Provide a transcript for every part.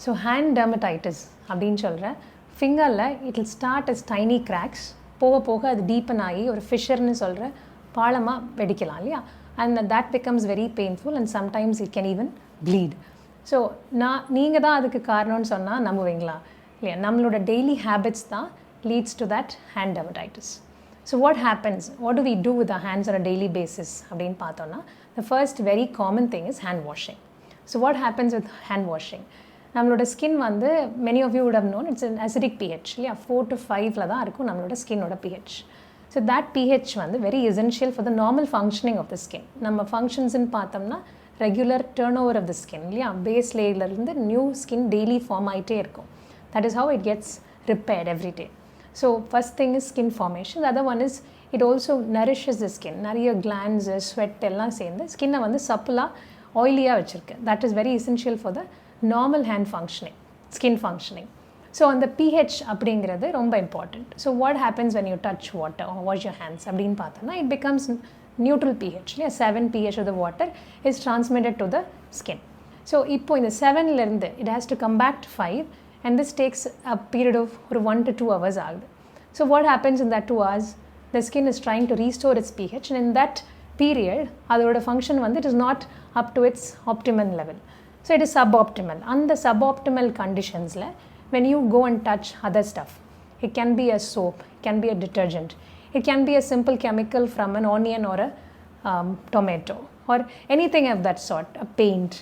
So hand dermatitis அப்படின்னு சொல்கிறேன். ஃபிங்கரில் it will start as tiny cracks, போக போக அது டீப்பன் ஆகி ஒரு ஃபிஷர்னு சொல்கிற பாலமாக வெடிக்கலாம் இல்லையா. And that becomes very painful and sometimes it can even bleed. So நீங்கள் தான் அதுக்கு காரணம்னு சொன்னால் நம்புவீங்களா இல்லையா? நம்மளோட டெய்லி ஹேபிட்ஸ் தான் leads to that hand dermatitis. So what happens, what do we do with our hands on a daily basis அப்படின்னு பார்த்தோன்னா, the first very common thing is hand washing. So what happens with hand washing? நம்மளோட skin வந்து many of you would have known it's an acidic pH இல்லையா. 4 to 5 தான் இருக்கும் நம்மளோட ஸ்கின்னோட pH. So that pH வந்து very essential for the normal functioning of the skin. நம்ம ஃபங்க்ஷன்ஸ்ன்னு பார்த்தோம்னா regular turn over of the skin இல்லையா. பேஸ் லேயர்லேருந்து நியூ ஸ்கின் டெய்லி ஃபார்ம் ஆகிட்டே இருக்கும். That is how it gets repaired every day. So first thing is skin formation. Other one is it also nourishes the skin. நிறைய glands, sweat எல்லாம் சேர்ந்து ஸ்கின்னை வந்து சப்புலாக ஆயிலியாக வச்சுருக்கு. That is very essential for the normal hand functioning, skin functioning. So அந்த pH அப்படிங்கிறது ரொம்ப important. So what happens when you touch water wash your hands அப்படின்னு பார்த்தோன்னா இட் பிகம்ஸ் நியூட்ரல் pH இல்லையா. 7 pH of the water is transmitted to the skin. So இப்போ இந்த 7லேருந்து it has to come back to 5 and this takes a period of ஒரு 1 to 2 hours ஆகுது. So what happens in that 2 hours, the skin is trying to restore its pH and in that period அதோட function வந்து it is not up to its optimum level. So it is suboptimal. அந்த suboptimal conditionsல when you go and touch other stuff, it can be a soap, it can be a detergent, it can be a simple chemical from an onion or a tomato or anything of that sort, a paint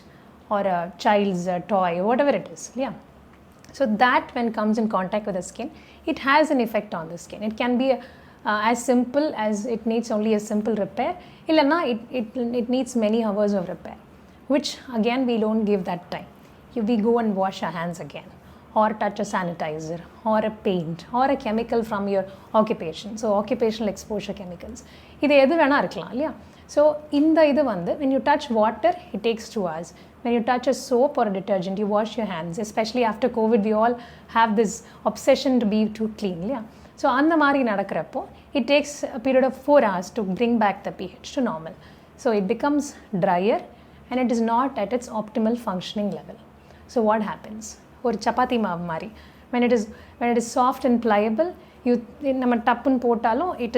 or a child's toy, whatever it is. Yeah. So that when comes in contact with the skin, it has an effect on the skin. It can be as simple as it needs only a simple repair. Illana it needs many hours of repair, which again we don't give that time. We go and wash our hands again, or touch a sanitizer or a paint or a chemical from your occupation. So occupational exposure chemicals, இது எது வேணா இருக்கலாம் இல்லையா. So இந்த இது வந்து when you touch water it takes 2 hours. When you touch a soap or a detergent, you wash your hands. Especially after COVID, we all have this obsession to be too clean இல்லையா. So அந்த மாதிரி நடக்கிறப்போ it takes a period of 4 hours to bring back the pH to normal. So it becomes drier and it is not at its optimal functioning level. So what happens? ஒரு சப்பாத்தி மாவு மாதிரி when it is soft and pliable, நம்ம டப்புன்னு போட்டாலும் it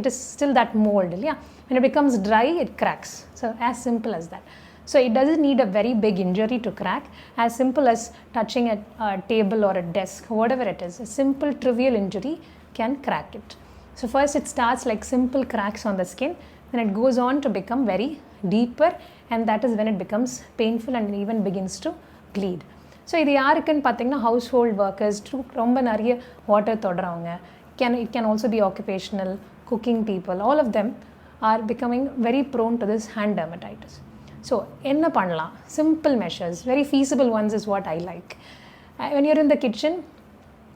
is still that mold இல்லையா. when it becomes dry it cracks. So as simple as that. So it doesn't need a very big injury to crack. As simple as touching a table or a desk, whatever it is, a simple trivial injury can crack it. So first it starts like simple cracks on the skin, then it goes on to become very deeper, and that is when it becomes painful and even begins to bleed. So இது யாருக்குன்னு பார்த்தீங்கன்னா house hold workers, ரொம்ப நிறைய water தொடுறவங்க, it can also be occupational, cooking people, all of them are becoming very prone to this hand dermatitis. So என்ன பண்ணலாம்? Simple measures, very feasible ones is what I like. When you're in the kitchen,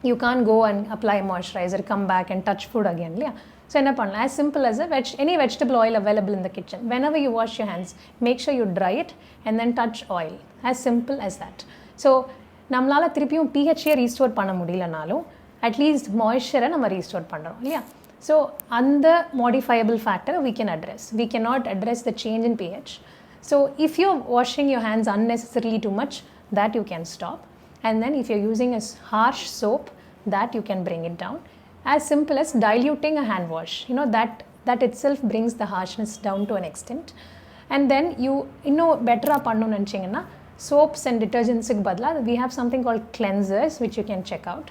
you can't go and apply moisturizer, come back and touch food again இல்லையா. So என்ன பண்ணலாம்? As simple as any vegetable oil available in the kitchen, whenever you wash your hands, make sure you dry it and then touch oil. As simple as that. So நம்மளால் திருப்பியும் pHஐ restore பண்ண முடியலனாலும் at least மாய்ஸ்சரை நம்ம restore பண்ணுறோம் இல்லையா. So அந்த modifiable ஃபேக்டரை we can address. We cannot address the change in pH. So if you're washing your hands unnecessarily too much, that you can stop. And then if you're using a harsh soap, that you can bring it down. As simple as diluting a hand wash. You know, that itself brings the harshness down to an extent. And then you இன்னும் பெட்டராக பண்ணணும்னு நினச்சிங்கன்னா soaps and detergentsக்கு பதிலாக we have something called cleansers which you can check out.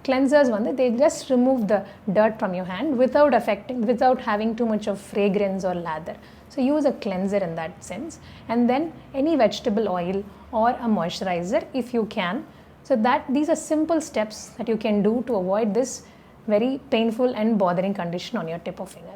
Cleansers வந்து they just remove the dirt from your hand without having too much of fragrance or lather. So use a cleanser in that sense, and then any vegetable oil or a moisturizer if you can. So these are simple steps that you can do to avoid this very painful and bothering condition on your tip of finger.